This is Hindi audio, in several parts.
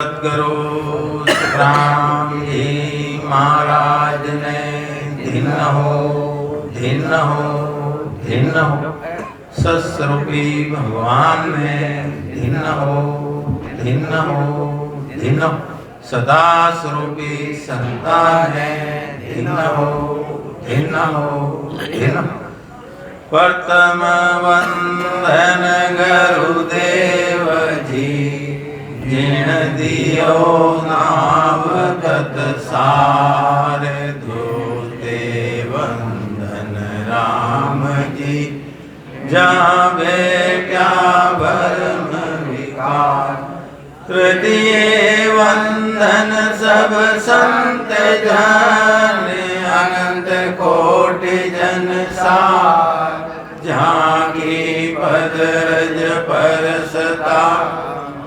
सद्गुरु सुखराम जी महाराज ने धन्य हो सस्वरूपी भगवान ने धन्य हो सदा स्वरूपी संतान है धन्य हो प्रथम वंदन गुरुदेव जी जिन दियो नाम तत्सार धोते वंदन राम जी जावे क्या भरम विकार तृतीय वंदन सब संत जन अनंत कोटि जन सार जहाँ की पदरज परसता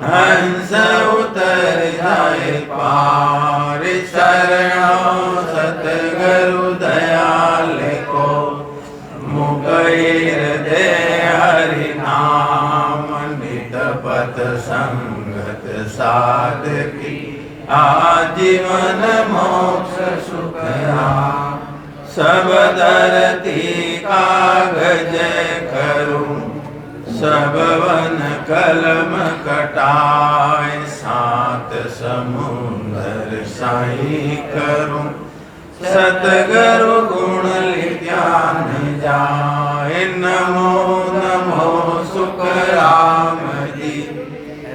हंस उतर जाए पार शरणों सतगुरु दयाल को मुकैर दे हरि नाम नितपत संगत साधकी आजीवन मोक्ष सुखरा सब धरती कागज करूं सब वन कलम कटाए सात समुंदर साई करूं सतगुरु गुण ज्ञान जाए नमो नमो सुख राम जी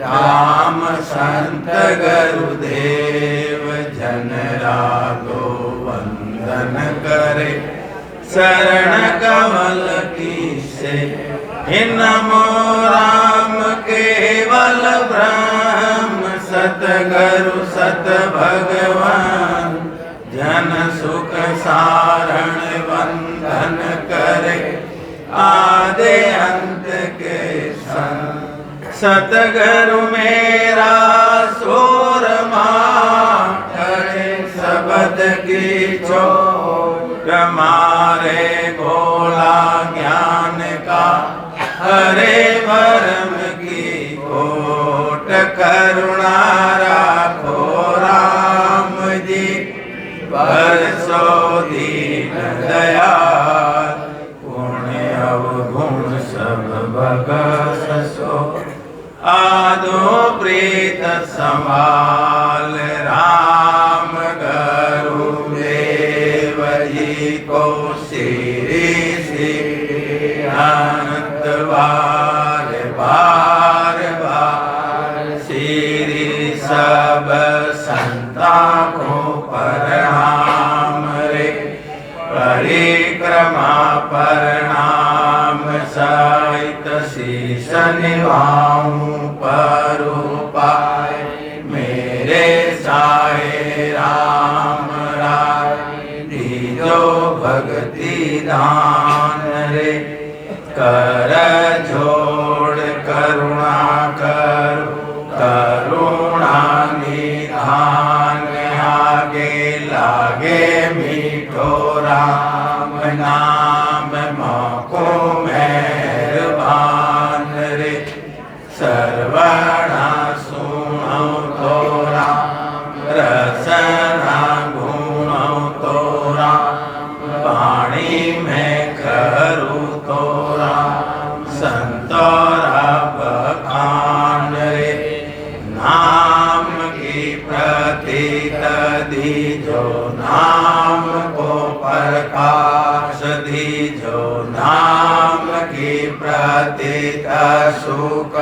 राम संत गुरुदेव जन रागो वंदन करे शरण कमल की से नमो राम केवल ब्रह्म सतगुरु सत भगवान जन सुख सारण वंदन करे आदि अंत के संग सतगुरु मेरा सोर मारे शब्द की चोट मारे भोला ज्ञान का हरे भरम की कोट करुणा राखो राम जी बरसो दीन दयाल पुण्य अवगुण सब भगसो आदो प्रीत संभाल राम गुरुदेव जी को श्री श्री अनंत बार बार बार श्री सब संता को प्रणाम रे परिक्रमा प्रणाम सहित शीश निभाऊं परोपाय मेरे साए राम राय दीजो भक्ति दान रे कर जोड़ करुणा करो करुणा निधान आगे लागे मीठो राम नाम मको मेहरबान रे सर्वणा सुनो तो राम रसना गुणो तो राम वाणी में करू तो राम संतोरा बखान रे नाम की प्रतीत दीजो नाम को प्रकाश दीजो नाम की प्रतीत सुख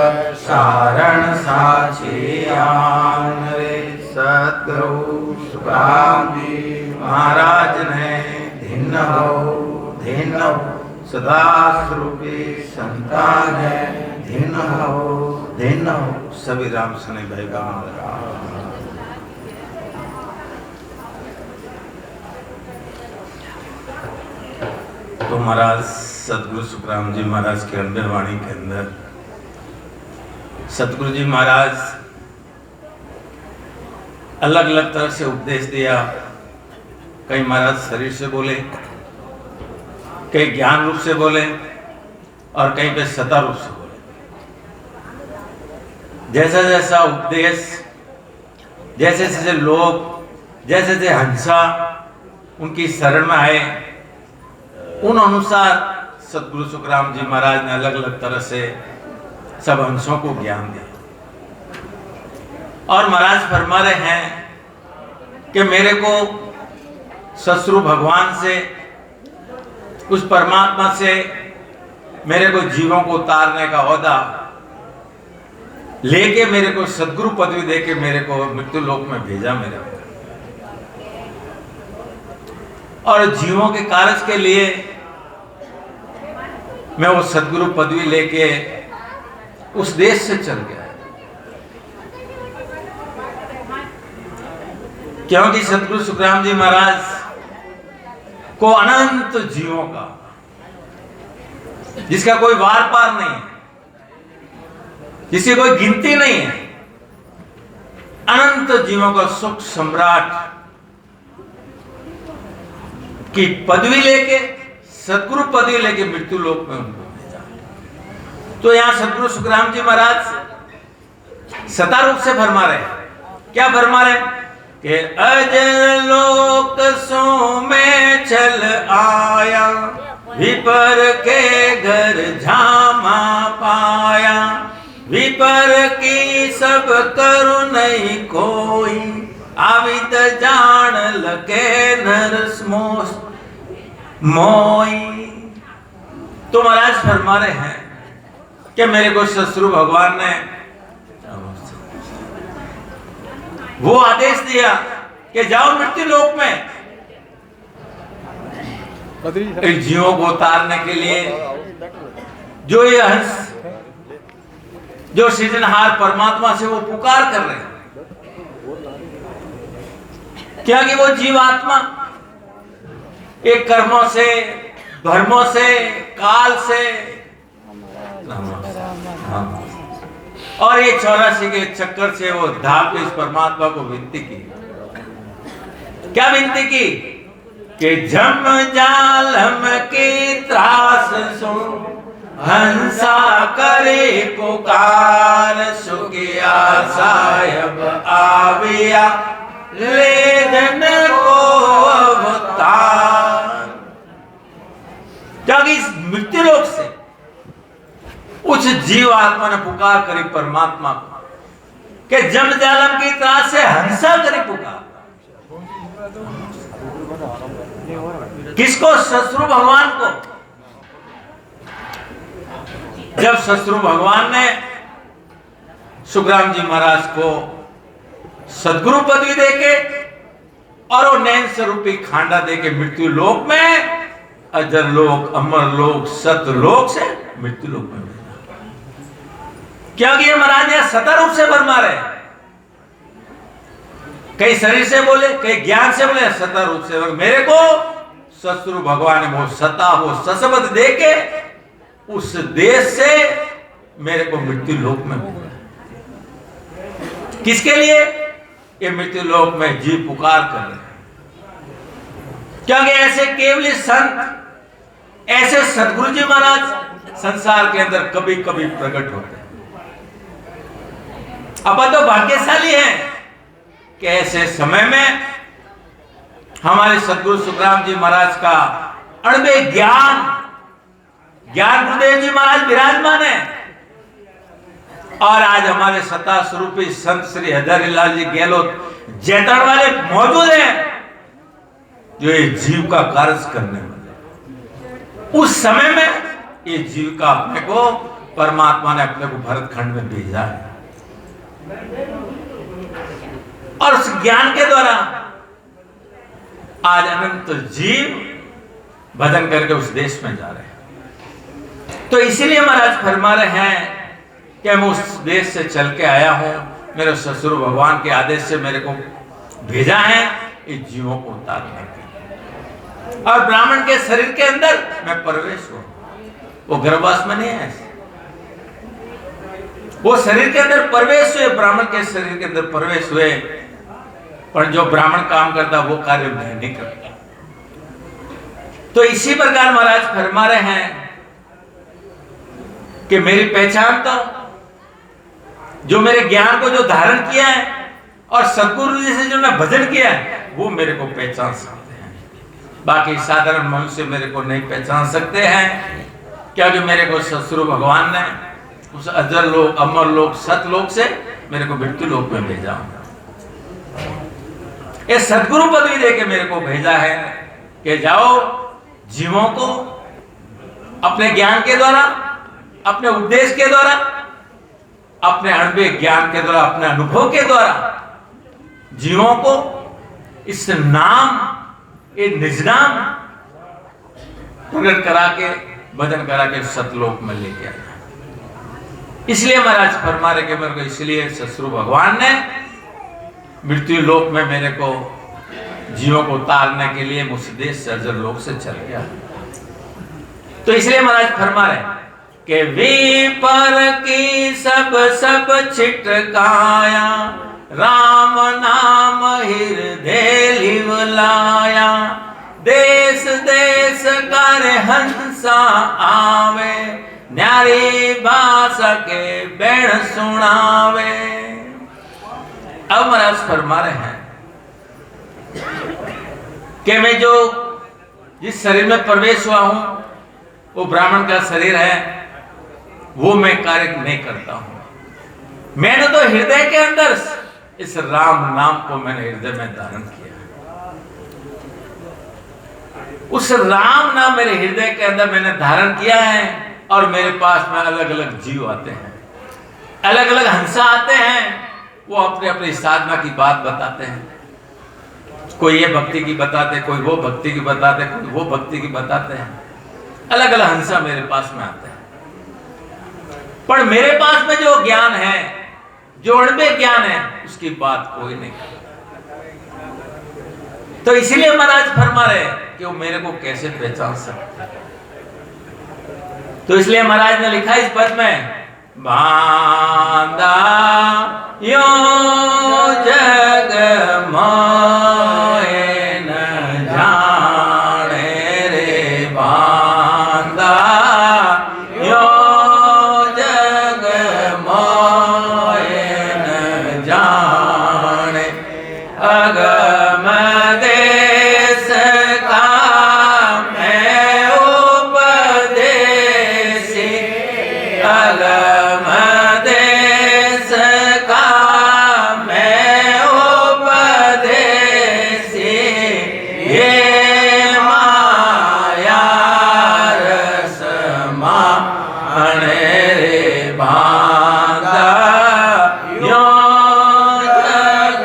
सारण साक्षियान रे सतगुरु सुखराम जी महाराज ने धन्य हो सदा स्वरूपी संतान है धन्य हो सभी राम सने भाई तो महाराज सतगुरु सुखराम जी महाराज के अंदर वाणी के अंदर सतगुरु जी महाराज अलग अलग तरह से उपदेश दिया। कई महाराज शरीर से बोले, कई ज्ञान रूप से बोले और कहीं पे सता रूप से बोले। जैसा जैसा उपदेश जैसे जैसे लोग, जैसे जैसे हंसा उनकी शरण में आए, उन अनुसार सदगुरु सुखराम जी महाराज ने अलग अलग तरह से सब हंसों को ज्ञान दिया। और महाराज फरमा रहे हैं कि मेरे को ससुरु भगवान से, उस परमात्मा से मेरे को जीवों को उतारने का ओहदा लेके मेरे को सदगुरु पदवी देके मेरे को मृत्यु लोक में भेजा मेरे को, और जीवों के कार्य के लिए मैं वो सदगुरु पदवी लेके उस देश से चल गया। क्योंकि सदगुरु सुखराम जी महाराज को अनंत जीवों का, जिसका कोई वार पार नहीं है, जिसकी कोई गिनती नहीं है, अनंत जीवों का सुख सम्राट की पदवी लेके, सदगुरु पदवी लेके मृत्यु लोक में उनको भेजा। तो यहां सदगुरु सुखराम जी महाराज सता रूप से फरमा रहे हैं। क्या फरमा रहे हैं कि अजर लोक सो में चल आया, विपर के घर झामा पाया, विपर की सब करु नहीं कोई, आवित जान लगे नरसमोस मोई। तो महाराज फरमा रहे हैं कि मेरे को ससुरु भगवान ने वो आदेश दिया कि जाओ मृत्यु लोक में जीवों को उतारने के लिए, जो ये हंस, जो सृजनहार परमात्मा से वो पुकार कर रहे हैं। क्या कि वो जीवात्मा एक कर्मों से, धर्मों से, काल से, और ये 84 के चक्कर से वो धाप इस परमात्मा को विनती की। क्या विनती की कि जम जालम की त्रास सो हंसा करे पुकार, सुखिया साहब आविया लेदन को अवतार। क्योंकि इस मृत्यु लोक से उस जीव आत्मा ने पुकार करी परमात्मा को कि जम जालम की त्रास से हंसा करी पुकार। किसको? ससुरु भगवान को। जब ससुरु भगवान ने सुखराम जी महाराज को सदगुरु पदवी देके और वो नैन स्वरूपी खांडा देके मृत्यु लोक में, अजर लोक, अमर लोक, सतलोक से मृत्यु लोक में भेजा। क्योंकि ये महाराज यहां सता रूप से फरमा रहे, कई शरीर से बोले, कई ज्ञान से बोले, सता रूप से। मेरे को ससुरु भगवान ने वो सता, वो ससबद देके उस देश से मेरे को मृत्यु लोक में भेजा। किसके लिए? ये मृत्यु लोक में जीव पुकार कर रहे हैं। क्योंकि ऐसे केवल संत, ऐसे सदगुरु जी महाराज संसार के अंदर कभी कभी प्रकट होते हैं। अपन तो भाग्यशाली हैं कि ऐसे समय में हमारे सदगुरु सुखराम जी महाराज का अणबे ज्ञान गुरुदेव जी महाराज विराजमान है। और आज हमारे सत्ता स्वरूपी संत श्री हजारी लाल जी गहलोत जैतड़ वाले मौजूद हैं, जो ये जीव का कार्य करने वाले। उस समय में ये जीव का अपने को परमात्मा ने अपने को भरत खंड में भेजा है, और उस ज्ञान के द्वारा आज अनंत जीव भजन करके उस देश में जा रहे हैं। तो इसीलिए महाराज फरमा रहे हैं कि मैं उस देश से चल के आया हूं, मेरे ससुर भगवान के आदेश से मेरे को भेजा है इस जीवों को उतारने के लिए। और ब्राह्मण के शरीर के अंदर मैं प्रवेश हूं, वो गर्भवास में नहीं है, वो शरीर के अंदर प्रवेश हुए, ब्राह्मण के शरीर के अंदर प्रवेश हुए, पर जो ब्राह्मण काम करता वो कार्य मैं नहीं करता। तो इसी प्रकार महाराज फरमा रहे हैं कि मेरी पहचान तो, जो मेरे ज्ञान को जो धारण किया है, और सदगुरु जी से जो मैं भजन किया है वो मेरे को पहचान सकते हैं। बाकी साधारण मनुष्य मेरे को नहीं पहचान सकते हैं, क्योंकि मेरे को सदगुरु भगवान ने उस अजर लोक, अमर लोक, सतलोक से मेरे को मृत्यु लोक में भेजा। ये सदगुरु पदवी देके मेरे को भेजा है कि जाओ जीवों को अपने ज्ञान के द्वारा, अपने उपदेश के द्वारा, अपने अणुवे ज्ञान के द्वारा, अपने अनुभव के द्वारा जीवों को इस नाम, ये निज नाम प्रकट करा के, भजन करा के सतलोक में लेके आया। इसलिए महाराज फरमा रहे कि मेरे को, इसलिए ससुर भगवान ने मृत्यु लोक में मेरे को जीवों को उतारने के लिए मुझ देश से अजर लोक से चल गया। तो इसलिए महाराज फरमा रहे कि विपर की सब छिटकाया, राम नाम हृदय लिवलाया, देश देश कर हंसा आवे, न्यारी भाषा के बैण सुनावे। अब महाराज फरमा रहे हैं कि मैं जो जिस शरीर में प्रवेश हुआ हूं वो ब्राह्मण का शरीर है, वो मैं कार्य नहीं करता हूं। मैंने तो हृदय के अंदर इस राम नाम को मैंने हृदय में धारण किया। उस राम नाम मेरे हृदय के अंदर मैंने धारण किया है, और मेरे पास में अलग अलग जीव आते हैं, अलग अलग हंसा आते हैं। वो अपने अपनी साधना की बात बताते हैं, कोई ये भक्ति की बताते, कोई वो भक्ति की बताते, कोई वो भक्ति की बताते हैं। अलग अलग हंसा मेरे पास में आते हैं, पर मेरे पास में जो ज्ञान है, जो अणुवे ज्ञान है, उसकी बात कोई नहीं करता। तो इसलिए महाराज फरमा रहे कि वो मेरे को कैसे पहचान सकते। तो इसलिए महाराज ने लिखा इस पद में, बांधा यो जग मोहे न जाने रे, बांधा यो जग मोहे न जाने, अगम देश का मैं उपदेशी, अगम देश का मैं उपदेशी, ये माया रस माने रे, बांधा यो जग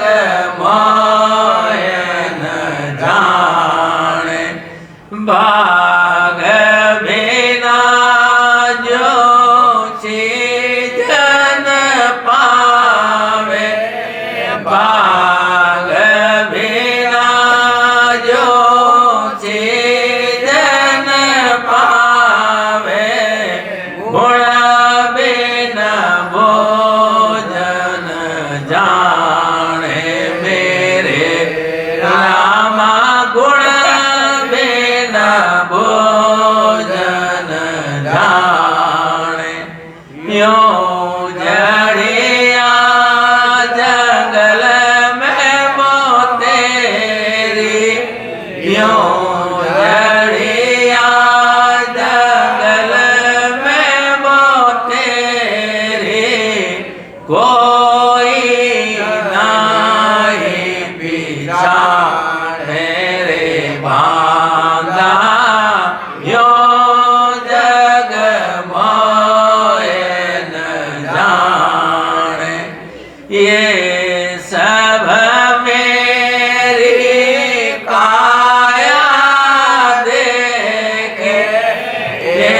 मोहे न जाने, भाग बिना जो चीजन पावे, भाग बिना जो चीजन पावे, गुण बिना भोजन जाने मेरे रामा, गुण बिना भोजन जाने, यो जड़िया जंगल में मोतेरी, यो जड़िया जंगल में मोतेरी, कोई नहीं पीछाने रे, बांधा यो जग मोहे न जाने, ये सब मेरी काया देखे, ये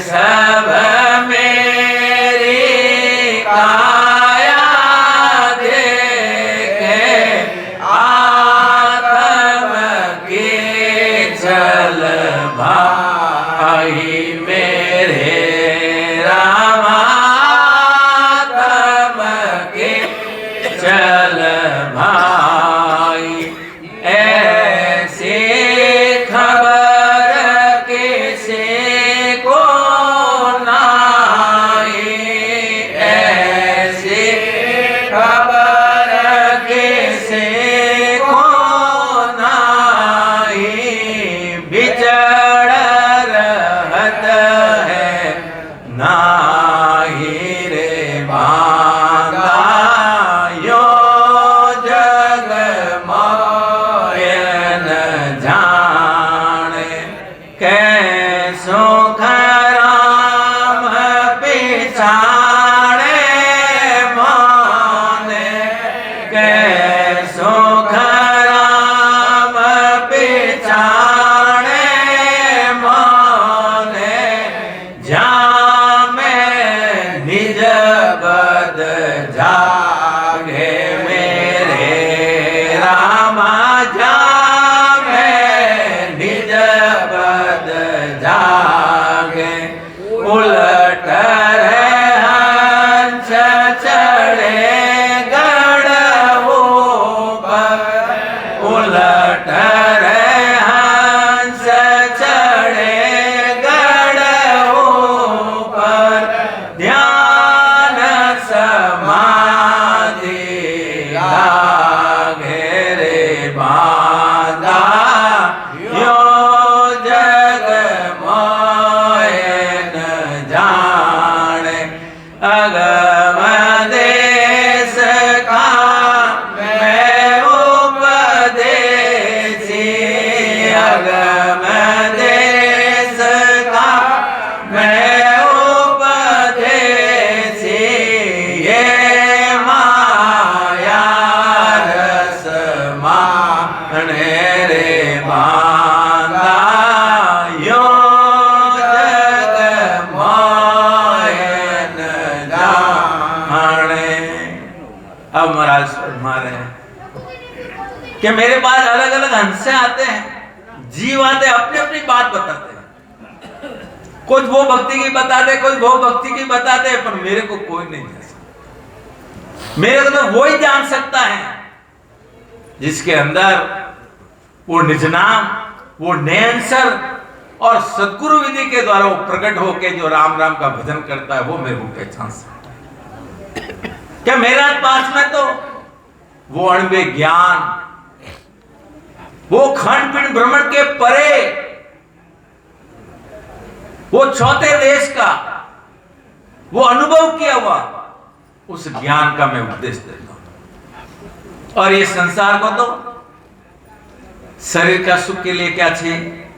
सब मेरी काया देखे, आत्मा सुख राम पिछाड़े मोने जामे निज बद जागे मेरे रामा जामे निज बद जागे उलट हंस चढ़े गढ़वो पर उलट हंस चढ़े गढ़वो पर ध्यान समाधि घेरे बांधा यो जग मोहन जाने अगम देश का मैं उपदेशी अगम देश का मैं उपदेशी ये माया रस माने रे बांधा यो जग मोहन जाने। अब महाराज फरमा रहे हैं कि मेरे पास अलग अलग हंसे आते हैं, जीव आते अपनी अपनी बात बताते हैं, कुछ वो भक्ति की बताते, कुछ वो भक्ति की बताते, पर मेरे को कोई नहीं जान सकता। मेरे को तो वो ही जान सकता है जिसके अंदर वो निज नाम, वो नयनसर और सदगुरु विधि के द्वारा वो प्रकट होके जो राम राम का भजन करता है, वो मेरे को पहचान सकता है। क्या मेरा पास में तो वो अणवे ज्ञान, वो खंड पिंड भ्रमण के परे, वो चौथे देश का वो अनुभव किया हुआ उस ज्ञान का मैं उपदेश देता हूं। और ये संसार को तो शरीर का सुख के लिए क्या चाहिए,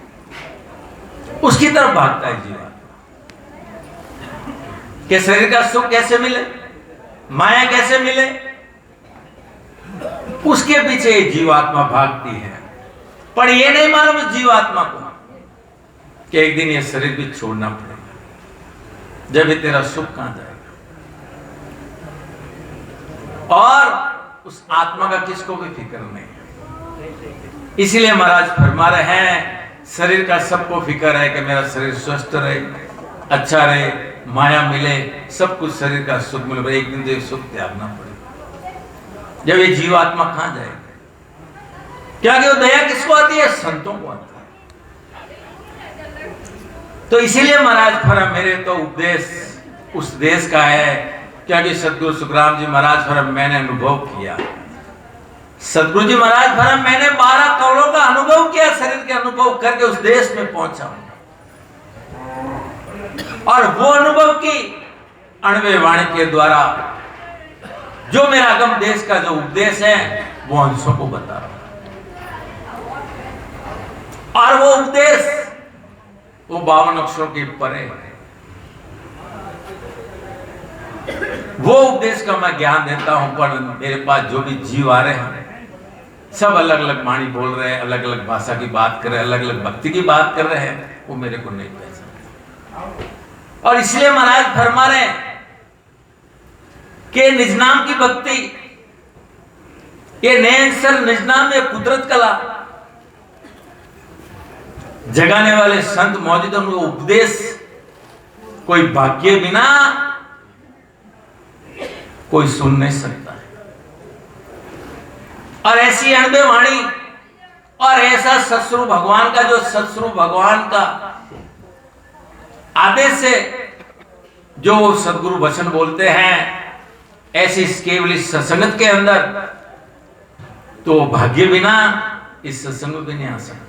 उसकी तरफ भागता है जीवन कि शरीर का सुख कैसे मिले, माया कैसे मिले, उसके पीछे जीवात्मा भागती है। पर ये नहीं मालूम उस जीवात्मा को कि एक दिन ये शरीर भी छोड़ना पड़ेगा, जब ये तेरा सुख कहां जाएगा। और उस आत्मा का किसको भी फिक्र नहीं है। इसीलिए महाराज फरमा रहे हैं, शरीर का सबको फिक्र है कि मेरा शरीर स्वस्थ रहे, अच्छा रहे, माया मिले, सब कुछ शरीर का सुख मिले, पर एक दिन तो सुख त्यागना पड़ेगा। जब ये जीवात्मा कहां जाएगा, क्या कि वो दया किसको आती है, संतों को आती है। तो इसीलिए महाराज फरम मेरे तो उपदेश उस देश का है, क्या कि सदगुरु सुखराम जी महाराज फरम मैंने अनुभव किया। सदगुरु जी महाराज फरम मैंने 12 करोड़ों का अनुभव किया, शरीर के अनुभव करके उस देश में पहुंचा हूं। और वो अनुभव की अणवे वाणी के द्वारा जो मेरा अगम देश का जो उपदेश है वो अंशों को बता रहा हूं। और वो उपदेश वो 52 अक्षरों के परे है। वो उपदेश का मैं ज्ञान देता हूं, पर मेरे पास जो भी जीव आ रहे हैं सब अलग अलग वाणी बोल रहे हैं, अलग अलग भाषा की बात कर रहे हैं, अलग अलग भक्ति की बात कर रहे हैं, वो मेरे को नहीं पहचानते। और इसलिए महाराज फरमा रहे हैं कि निज नाम की भक्ति, ये नयनसर निज नाम में कुदरत कला जगाने वाले संत मौजूद, उनको उपदेश कोई भाग्य बिना कोई सुन नहीं सकता है। और ऐसी अणबे वाणी और ऐसा सत्स्वरूप भगवान का, जो सत्स्वरूप भगवान का आदेश से जो सदगुरु वचन बोलते हैं, ऐसी केवल इस सत्संगत के अंदर, तो भाग्य बिना इस सत्संग में भी नहीं आ सकते।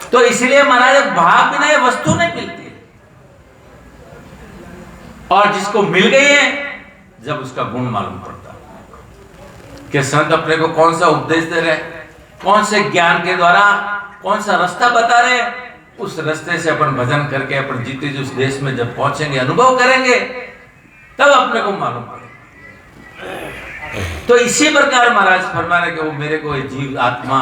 तो इसलिए महाराज भाग बिना ये वस्तु नहीं मिलती, और जिसको मिल गई है जब उसका गुण मालूम पड़ता है कि संत अपने को कौन सा उपदेश दे रहे, कौन से ज्ञान के द्वारा कौन सा रास्ता बता रहे, उस रास्ते से अपन भजन करके अपन जीते जो उस देश में जब पहुंचेंगे, अनुभव करेंगे, तब अपने को मालूम पड़ेगा तो इसी प्रकार महाराज फरमा रहे कि वो मेरे को जीव आत्मा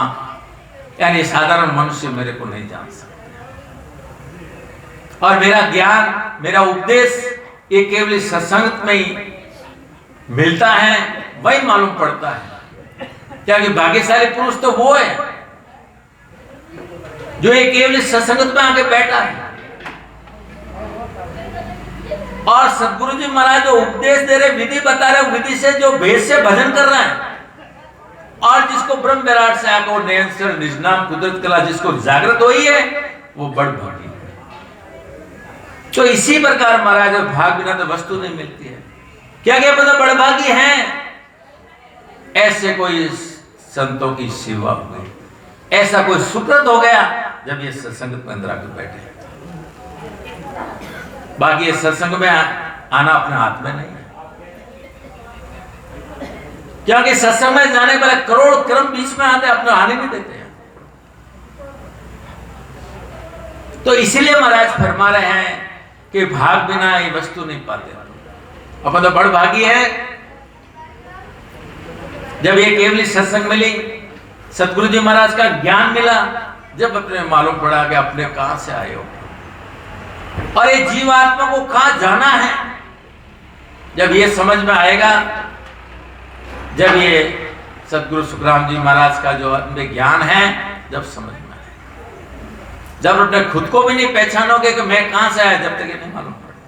यानी साधारण मनुष्य मेरे को नहीं जान सकते, और मेरा ज्ञान मेरा उपदेश ये केवल सत्संग में ही मिलता है, वही मालूम पड़ता है। क्योंकि भाग्यशाली पुरुष तो वो है जो ये केवल सत्संग में आके बैठा है, और सदगुरु जी महाराज जो उपदेश दे रहे, विधि बता रहे, विधि से जो भेद से भजन कर रहा है, और जिसको ब्रह्म विराट से आकर निरंतर निजनाम कुदरत कला जिसको जागृत हुई है, वो बड़ भागी है। तो इसी प्रकार महाराज भाग बिना तो वस्तु नहीं मिलती है। क्या क्या पता बड़ भागी हैं ऐसे कोई संतों की सेवा हो गई, ऐसा कोई सुकृत हो गया जब ये सत्संग में अंदर आकर बैठे। बाकी ये सत्संग में आना अपने हाथ में नहीं है, क्योंकि सत्संग में जाने वाले करोड़ क्रम बीच में आते, अपने आने नहीं देते हैं। तो इसीलिए महाराज फरमा रहे हैं कि भाग बिना ये वस्तु नहीं पाते। अपन तो बड़ भागी है जब ये केवली सत्संग मिली, सतगुरु जी महाराज का ज्ञान मिला, जब अपने मालूम पड़ा कि अपने कहां से आए हो और ये जीवात्मा को कहां जाना है। जब ये समझ में आएगा, जब ये सतगुरु सुखराम जी महाराज का जो अपने ज्ञान है जब समझ में आएगा, जब अपने खुद को भी नहीं पहचानोगे कि मैं कहां से आया, जब तक ये नहीं मालूम पड़ेगा।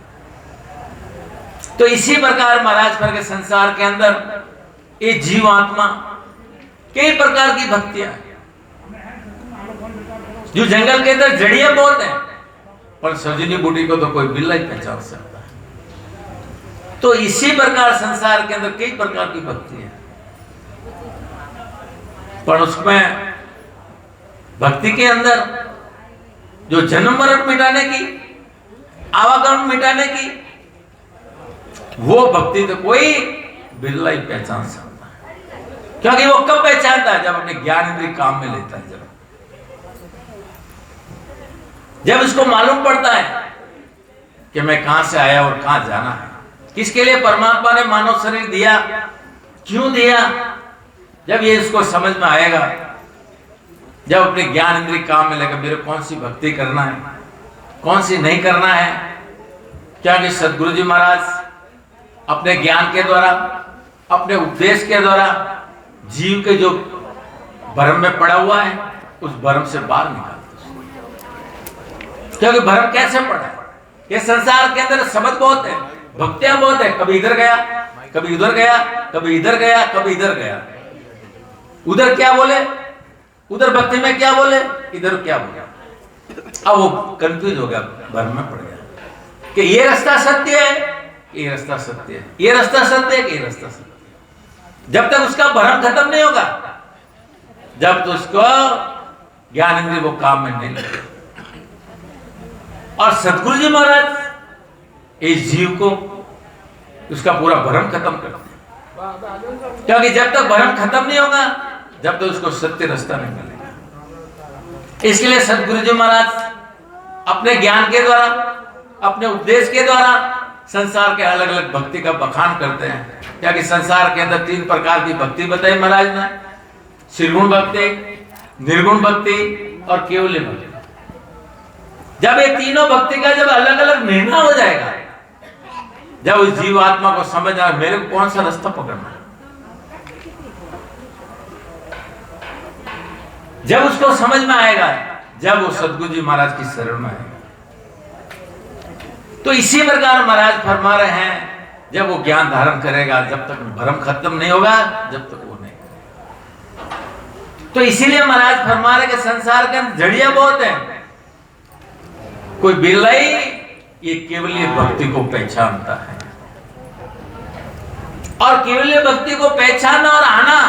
तो इसी प्रकार महाराज पर के संसार के अंदर ये जीवात्मा कई प्रकार की भक्तियां, जो जंगल के अंदर जड़ियां बहुत हैं, पर सजनी बूटी को तो कोई बिल्ला ही पहचान सकता है। तो इसी प्रकार संसार के अंदर कई प्रकार की भक्ति है, पर उसमें भक्ति के अंदर जो जन्म मरण मिटाने की, आवागमन मिटाने की, वो भक्ति तो कोई बिल्ला ही पहचान सकता है। क्योंकि वो कब पहचानता है, जब अपने ज्ञान इंद्रिय काम में लेता है, जब इसको मालूम पड़ता है कि मैं कहां से आया और कहां जाना है, किसके लिए परमात्मा ने मानव शरीर दिया, क्यों दिया। जब ये इसको समझ में आएगा, जब अपने ज्ञान इंद्रिय काम में लेकर मेरे कौन सी भक्ति करना है, कौन सी नहीं करना है। क्योंकि सदगुरु जी महाराज अपने ज्ञान के द्वारा, अपने उपदेश के द्वारा जीव के जो भ्रम में पड़ा हुआ है, उस भ्रम से बाहर निकालते। क्योंकि भ्रम कैसे पड़ा, ये संसार के अंदर शब्द बहुत है, भक्तियां बहुत है, कभी इधर गया, कभी उधर गया, कभी इधर गया, कभी इधर गया। उधर क्या बोले, उधर भक्ति में क्या बोले, इधर क्या बोले। अब वो कंफ्यूज हो गया, भ्रम में पड़ गया कि ये रास्ता सत्य है, ये रास्ता सत्य है, ये रास्ता सत्य है कि ये रास्ता सत्य है। जब तक उसका भ्रम खत्म नहीं होगा, जब तो उसको ज्ञान इंद्रिय वो काम में नहीं लगे। और सतगुरु जी महाराज इस जीव को उसका पूरा भ्रम खत्म करते हैं, क्योंकि जब तक भ्रम खत्म नहीं होगा, जब तक उसको सत्य रास्ता नहीं मिलेगा। इसलिए सतगुरु जी महाराज अपने ज्ञान के द्वारा, अपने उपदेश के द्वारा संसार के अलग अलग भक्ति का बखान करते हैं। क्योंकि संसार के अंदर 3 प्रकार की भक्ति बताई महाराज ने, श्रीगुण भक्ति, निर्गुण भक्ति और केवल भक्ति। जब ये तीनों भक्ति का जब अलग अलग निर्णय हो जाएगा, जब उस जीवात्मा को समझ आए मेरे को कौन सा रास्ता पकड़ना है, जब उसको समझ में आएगा, जब वो सतगुरु जी महाराज की शरण में आएगा। तो इसी प्रकार महाराज फरमा रहे हैं, जब वो ज्ञान धारण करेगा, जब तक भ्रम खत्म नहीं होगा, जब तक वो नहीं। तो इसीलिए महाराज फरमा रहे कि संसार के अंदर जड़ियां बहुत हैं, कोई बिल्लाई ये केवलीय भक्ति को पहचानता है। और केवलीय भक्ति को पहचानना और आना,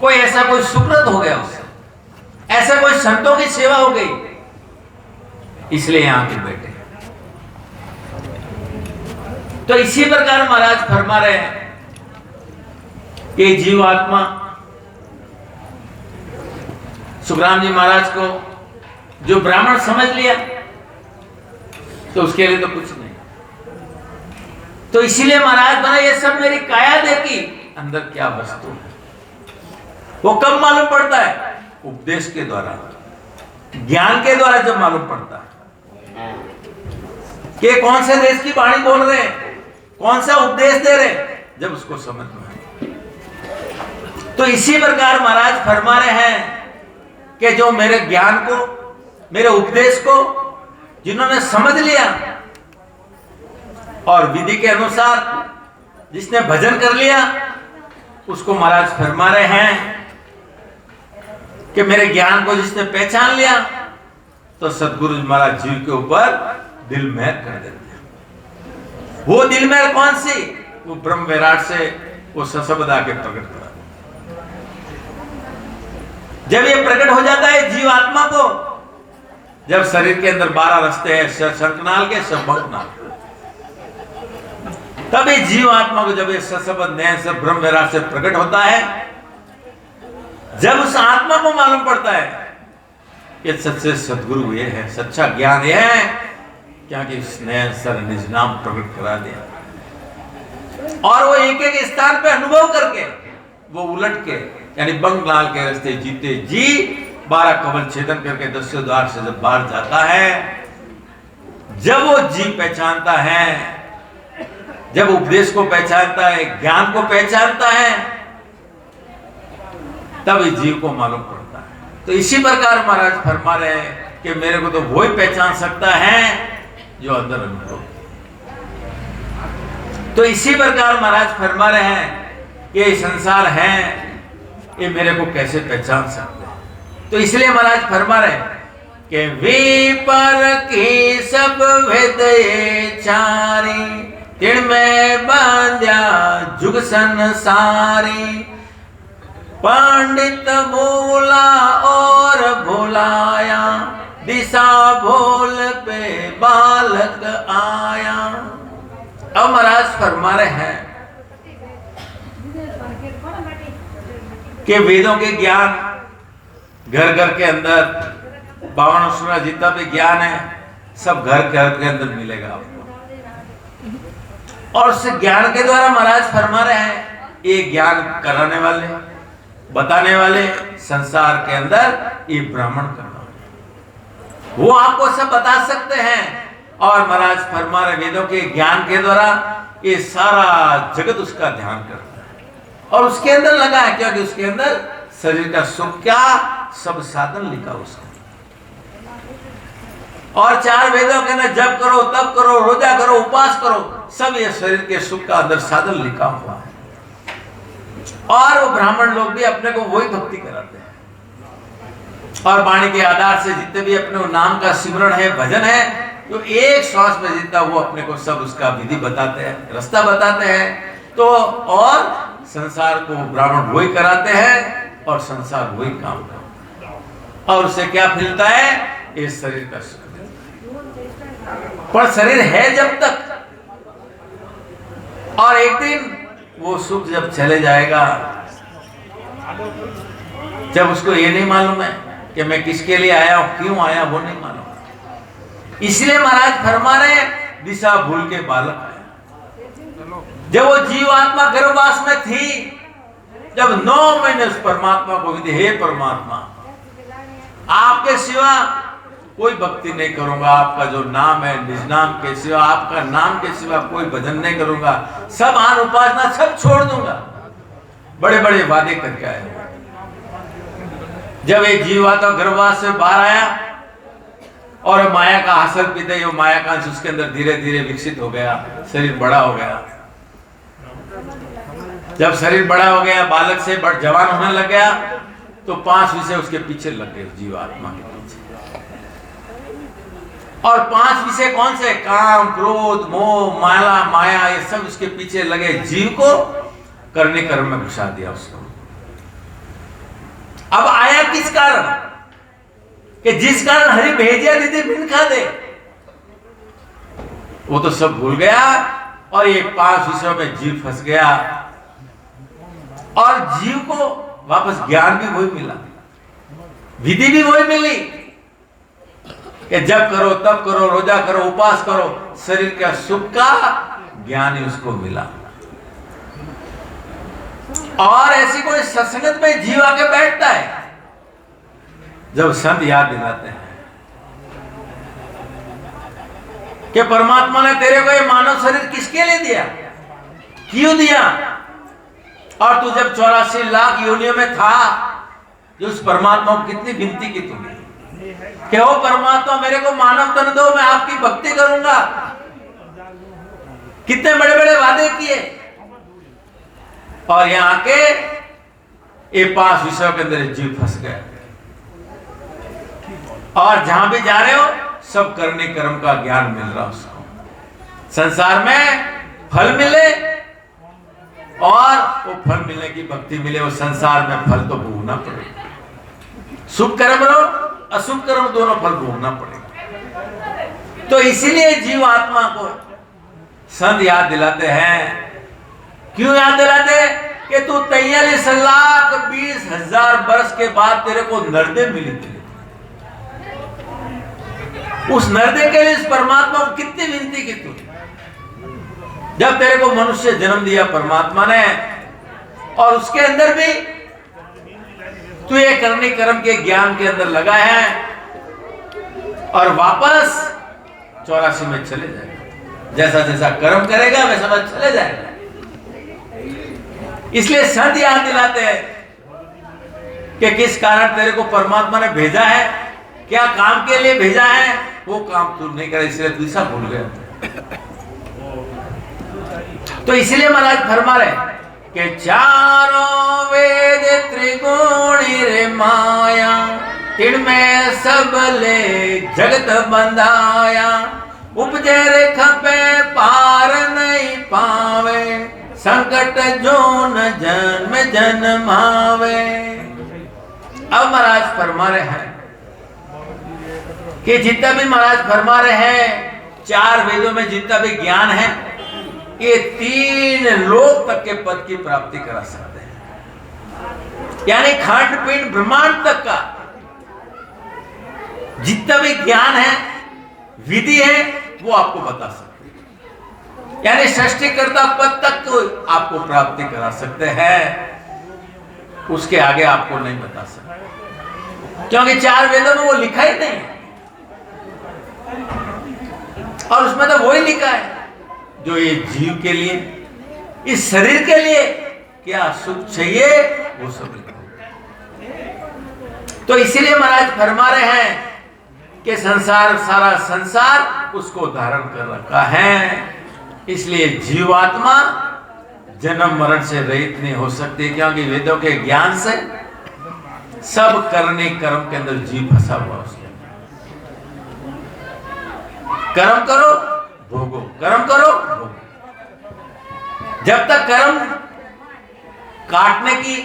कोई ऐसा कोई सुकृत हो गया उससे, ऐसा कोई संतों की सेवा हो गई, इसलिए यहां के बैठे। तो इसी प्रकार महाराज फरमा रहे हैं कि जीवात्मा सुखराम जी महाराज को जो ब्राह्मण समझ लिया, तो उसके लिए तो कुछ नहीं। तो इसीलिए महाराज बना ये सब मेरी काया देखी, अंदर क्या वस्तु है वो कब मालूम पड़ता है? उपदेश के द्वारा, ज्ञान के द्वारा जब मालूम पड़ता है कि कौन से देश की वाणी बोल रहे, कौन सा उपदेश दे रहे, जब उसको समझ में आए। तो इसी प्रकार महाराज फरमा रहे हैं कि जो मेरे ज्ञान को, मेरे उपदेश को जिन्होंने समझ लिया और विधि के अनुसार जिसने भजन कर लिया, उसको महाराज फरमा रहे हैं कि मेरे ज्ञान को जिसने पहचान लिया तो सदगुरु महाराज जीव के ऊपर दिल महर कर देते हैं। वो दिल महर कौन सी? वो ब्रह्म विराट से वो सशब्द आके प्रकट करा। जब ये प्रकट हो जाता है जीव आत्मा को, जब शरीर के अंदर 12 रास्ते हैं, शंखनाल के शंखनाल, तब ये जीव आत्मा को जब ये सशब्द नयन से ब्रह्म विराट से प्रकट होता है, जब उस आत्मा को मालूम पड़ता है कि सच्चे सदगुरु ये है, सच्चा ज्ञान ये है, क्या कि इस नयन सर निज नाम प्रकट करा दिया। और वो एक एक स्थान पे अनुभव करके, वो उलट के, यानी बंगलाल के रास्ते जीते जी 12 कवल छेदन करके 10 द्वार से जब बाहर जाता है, जब वो जी पहचानता है, जब उपदेश को पहचानता है, ज्ञान को पहचानता है, तब इस जीव को मालूम पड़ता है। तो इसी प्रकार महाराज फरमा रहे हैं कि मेरे को तो वो ही पहचान सकता है जो अंदर अनुभव। तो इसी प्रकार महाराज फरमा रहे हैं कि ये संसार है, ये मेरे को कैसे पहचान सकते हैं। तो इसलिए महाराज फरमा रहे हैं कि विपर की सब भेद चारी, तिण में बांध्या जुग संसारी, पंडित भूला और भुलाया, दिशा भूल पे बालक आया। अब महाराज फरमा रहे हैं कि वेदों के ज्ञान घर घर के अंदर, 52 जितना भी ज्ञान है सब घर घर के अंदर मिलेगा आपको। और उस ज्ञान के द्वारा महाराज फरमा रहे हैं, ये ज्ञान कराने वाले, बताने वाले संसार के अंदर ये ब्राह्मण करना, वो आपको सब बता सकते हैं। और महाराज फरमा रहे वेदों के ज्ञान के द्वारा ये सारा जगत उसका ध्यान करता है और उसके अंदर लगा है, क्योंकि उसके अंदर शरीर का सुख क्या सब साधन लिखा उसका। और 4 वेदों के अंदर जप करो, तप करो, रोजा करो, उपास करो, सब ये शरीर के सुख का अंदर साधन लिखा हुआ है। और वो ब्राह्मण लोग भी अपने को वही भक्ति कराते हैं और वाणी के आधार से जितने भी अपने नाम का सिमरण है, भजन है, जो एक श्वास में जितना वो अपने को सब उसका विधि बताते हैं, रास्ता बताते हैं। तो और संसार को ब्राह्मण वही कराते हैं और संसार वही काम करता है और उससे क्या मिलता है? इस शरीर का सुख। पर शरीर है जब तक, और एक दिन वो सुख जब चले जाएगा, जब उसको ये नहीं मालूम है कि मैं किसके लिए आया हूं, क्यों आया, वो नहीं मालूम। इसलिए महाराज फरमा रहे दिशा भूल के बालक आया। जब वो जीव आत्मा गर्भवास में थी, जब 9 महीने उस परमात्मा को विधि, हे परमात्मा आपके सिवा कोई भक्ति नहीं करूंगा, आपका जो नाम है निज नाम के सिवा, आपका नाम के सिवा कोई भजन नहीं करूंगा, सब आन उपासना सब छोड़ दूंगा, बड़े बड़े वादे करके आए। जब एक जीव आता गर्भवास से बाहर आया और माया का हासिल पीते, वो माया का अंश उसके अंदर धीरे धीरे विकसित हो गया, शरीर बड़ा हो गया। जब शरीर बड़ा हो गया, बालक से जवान होने लग गया, तो 5 विषय उसके पीछे लग गए, जीवात्मा के पीछे। और 5 विषय कौन से? काम, क्रोध, मोह, माया, ये सब उसके पीछे लगे, जीव को करने कर्म में घुसा दिया उसको। अब आया किस कारण? कि जिस कारण हरि भेजिया दीदी बिन खा दे, वो तो सब भूल गया और ये 5 विषयों में जीव फंस गया। और जीव को वापस ज्ञान भी वही मिला, विधि भी वही मिली कि जब करो, तब करो, रोजा करो, उपास करो, शरीर का सुख का ज्ञान ही उसको मिला। और ऐसी कोई सत्संगत में जीव आके बैठता है जब संत याद दिलाते हैं कि परमात्मा ने तेरे को ये मानव शरीर किसके लिए दिया, क्यों दिया, और तू जब 84 लाख योनियों में था, जो उस परमात्मा को कितनी विनती की तुमने कि ओ परमात्मा मेरे को मानव तन दो, मैं आपकी भक्ति करूंगा। कितने बड़े बड़े वादे किए, और यहां आके ये 5 विषयों के अंदर जीव फंस गया। और जहां भी जा रहे हो सब करने कर्म का ज्ञान मिल रहा उसको, संसार में फल मिले और वो फल मिलने की भक्ति मिले, वो संसार में फल तो भोगना पड़ेगा। शुभ कर्म रहो अशुभ कर्म दोनों फल भोगना पड़ेगा। तो इसीलिए जीव आत्मा को संत याद दिलाते हैं। क्यों याद दिलाते हैं? कि तू 43,20,000 वर्ष के बाद तेरे को नरदे मिली थी। उस नरदे के लिए इस परमात्मा को कितनी विनती की तू, जब तेरे को मनुष्य जन्म दिया परमात्मा ने, और उसके अंदर भी तू ये करने कर्म के ज्ञान के अंदर लगा है, और वापस 84 में चले जाएगा। जैसा जैसा कर्म करेगा वैसा वैसा चले जाएगा। इसलिए संत याद दिलाते हैं कि किस कारण तेरे को परमात्मा ने भेजा है, क्या काम के लिए भेजा है, वो काम तू नहीं करे, इसलिए दूसरा भूल गया। तो इसलिए महाराज फरमा रहे कि चारों वेद त्रिगुणी रे माया, इनमें सब ले जगत बंधाया, उपजे रे खपे पार नहीं पावे, संकट जोन जन्म जन्मावे। अब महाराज फरमा रहे हैं कि जितना भी महाराज फरमा रहे हैं 4 वेदों में जितना भी ज्ञान है, ये 3 लोक तक के पद की प्राप्ति करा सकते हैं। यानी खंड पिंड ब्रह्मांड तक का जितना भी ज्ञान है, विधि है, वो आपको बता सकते हैं। यानी सृष्टिकर्ता पद तक को आपको प्राप्ति करा सकते हैं, उसके आगे आपको नहीं बता सकते, क्योंकि 4 वेदों में वो लिखा ही नहीं, और उसमें तो वही लिखा है जो ये जीव के लिए, इस शरीर के लिए क्या सुख चाहिए वो सब लिखा। तो इसीलिए महाराज फरमा रहे हैं कि संसार, सारा संसार उसको धारण कर रखा है। इसलिए जीवात्मा जन्म मरण से रहित नहीं हो सकती, क्योंकि वेदों के ज्ञान से सब करने कर्म के अंदर जीव फंसा हुआ उसके। कर्म करो भोगो, कर्म करो भोगो। जब तक कर्म काटने की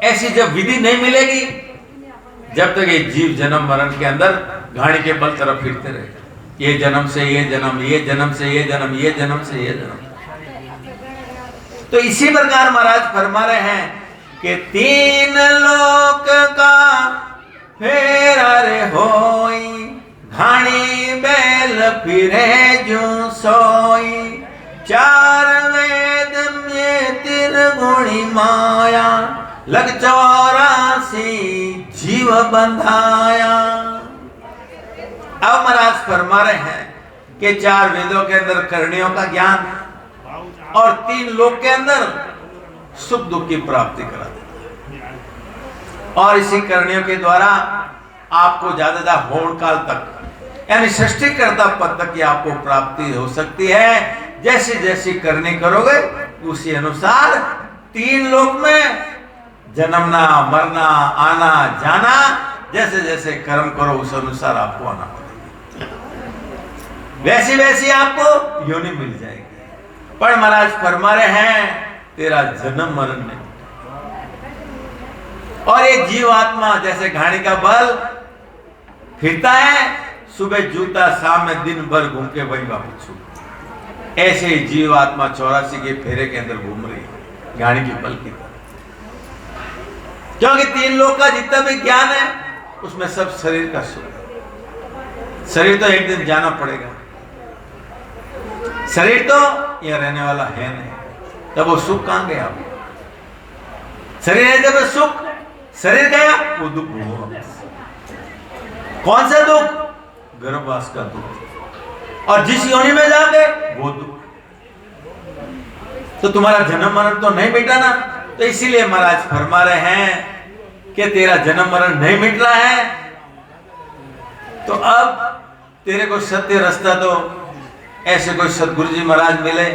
ऐसी जब विधि नहीं मिलेगी, जब तक ये जीव जन्म मरण के अंदर घाणी के बल तरफ फिरते रहेगा। ये जन्म से ये जन्म, ये जन्म से ये जन्म, ये जन्म से ये जन्म। तो इसी प्रकार महाराज फरमा रहे हैं कि 3 लोक का फेरा रे होई, घाणी बैल फिरे जो सोई, 4 वेद में त्रिगुणी माया, लग 84 जीव बंधाया। अब महाराज फरमा रहे हैं कि 4 वेदों के अंदर करणियों का ज्ञान, और 3 लोक के अंदर सुख दुख की प्राप्ति करा देता है, और इसी करणियों के द्वारा आपको ज्यादा होड़ काल तक, यानी सृष्टिकर्ता पद तक की आपको प्राप्ति हो सकती है। जैसे जैसी करनी करोगे उसी अनुसार 3 लोक में जन्मना मरना आना जाना, जैसे जैसे कर्म करो उस अनुसार आपको आना पड़ेगा, वैसी वैसी आपको योनि मिल जाएगी। पर महाराज फरमा रहे हैं तेरा जन्म मरण नहीं, और ये जीवात्मा जैसे घाणी का बल फिरता है, सुबह जूता शाम में दिन भर घूम के वही वापस छूट, ऐसे ही जीवात्मा 84 के फेरे के अंदर घूम रही है घाणी की बल की तरह। क्योंकि 3 लोक का जितना भी ज्ञान है उसमें सब शरीर का सुख, शरीर तो एक दिन जाना पड़ेगा, शरीर तो यह रहने वाला है नहीं, तब वो सुख कहां गया? शरीर है जब सुख, शरीर गया वो दुख हुआ। कौन सा दुख? गर्भवास का दुख, और जिस योनि में जाके वो दुख। तो तुम्हारा जन्म मरण तो नहीं मिटा ना, तो इसीलिए महाराज फरमा रहे हैं कि तेरा जन्म मरण नहीं मिट रहा है, तो अब तेरे को सत्य रास्ता तो ऐसे कोई सतगुरु जी महाराज मिले,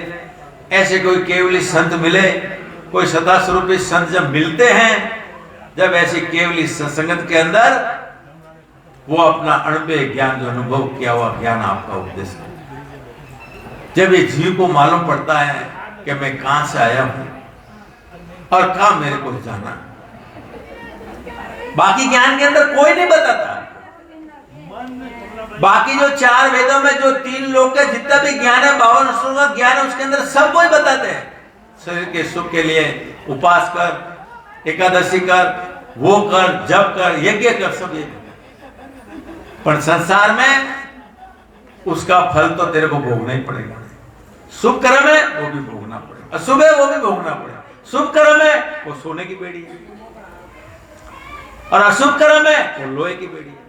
ऐसे कोई केवली संत मिले, कोई सदा स्वरूपी संत जब मिलते हैं, जब ऐसी केवली सत्संगत के अंदर वो अपना अणुभव ज्ञान जो अनुभव किया हुआ ज्ञान आपका उपदेश है। जब ये जीव को मालूम पड़ता है कि मैं कहां से आया हूं और कहां मेरे को जाना, बाकी ज्ञान के अंदर कोई नहीं बताता। बाकी जो 4 वेदों में जो 3 लोक का जितना भी ज्ञान है, 52 असुरों का ज्ञान है, उसके अंदर सब कोई बताते हैं शरीर के सुख के लिए उपास कर, एकादशी कर, वो कर, जप कर, यज्ञ कर, सब ये। पर संसार में उसका फल तो तेरे को भोगना ही पड़ेगा। शुभ कर्म है वो भी भोगना पड़ेगा, अशुभ है वो भी भोगना पड़ेगा। शुभ कर्म है वो सोने की बेड़ी है, और अशुभ कर्म है वो लोहे की बेड़ी है।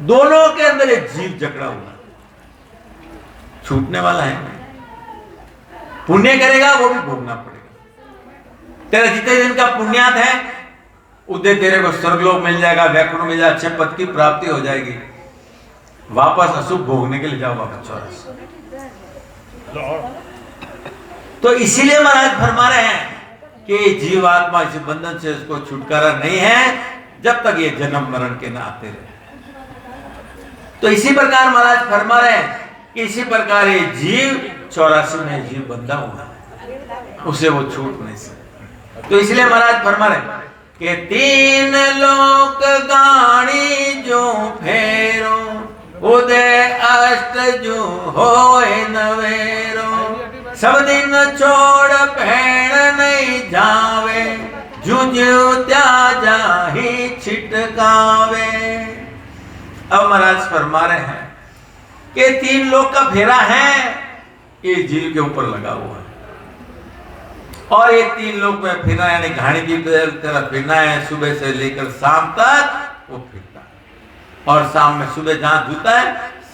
दोनों के अंदर एक जीव जकड़ा हुआ, छूटने वाला है। पुण्य करेगा वो भी भोगना पड़ेगा। तेरा जितने दिन का पुण्यात है उतने तेरे को स्वर्गलोक मिल जाएगा, वैकुंठ मिल जाएगा, अच्छे पद की प्राप्ति हो जाएगी। वापस अशुभ भोगने के लिए जाओ वापस 84। तो इसीलिए महाराज फरमा रहे हैं कि जीवात्मा इस बंधन से उसको छुटकारा नहीं है जब तक ये जन्म मरण के ना आते रहे। तो इसी प्रकार महाराज फरमा रहे हैं कि इसी प्रकार ये जीव 84 में जीव बंधा हुआ है, उसे वो छूट नहीं सकता। तो इसलिए महाराज फरमा रहे हैं कि 3 लोक गाणी जो फेरो, उदय अष्ट जो होए नवेरो, सब दिन छोड़ भेड़ नहीं जावे, जुझ्यू त्याजा ही छिटकावे। अब महाराज फरमा रहे हैं कि 3 लोक का फेरा है ये जीव के ऊपर लगा हुआ है, और ये 3 लोक में फिरना यानी घाणी की तरह फिरना है। सुबह से लेकर शाम तक वो फिरता है, और शाम में सुबह जहां जुता है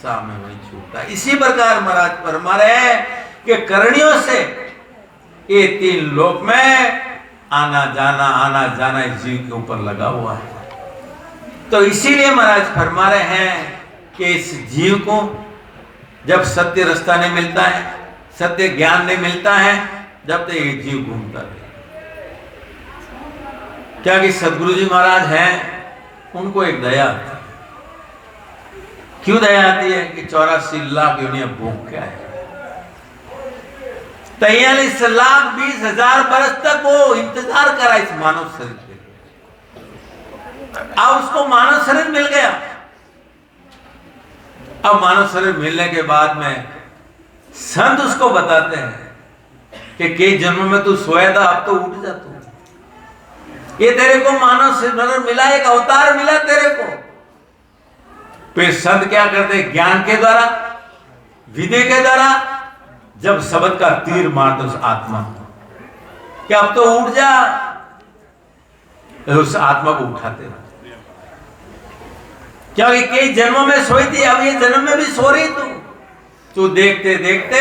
शाम में वही छूटता है। इसी प्रकार महाराज फरमा रहे हैं कि करणियों से ये 3 लोक में आना जाना इस जीव के ऊपर लगा हुआ है। तो इसीलिए महाराज फरमा रहे हैं कि इस जीव को जब सत्य रास्ता नहीं मिलता है, सत्य ज्ञान नहीं मिलता है, जब तक ये जीव घूमता रहे। क्या कि सदगुरु जी महाराज हैं, उनको एक दया आती है। क्यों दया आती है? कि 84 लाख योनियां भोग के आए, 43 लाख 20 हजार बरस तक वो इंतजार करा इस मानव शरीर के लिए। अब उसको मानव शरीर मिल गया। अब मानव शरीर मिलने के बाद में संत उसको बताते हैं कि कई जन्म में तू सोया था, अब तो उठ जा तू। ये तेरे को मानव शरीर मिला, एक अवतार मिला तेरे को। फिर संत क्या करते? ज्ञान के द्वारा, विधि के द्वारा, जब शब्द का तीर मारते उस आत्मा कि अब तो उठ जा, उस आत्मा को उठाते। क्योंकि कई जन्मों में सोई थी, अब ये जन्म में भी सो रही तू। देखते देखते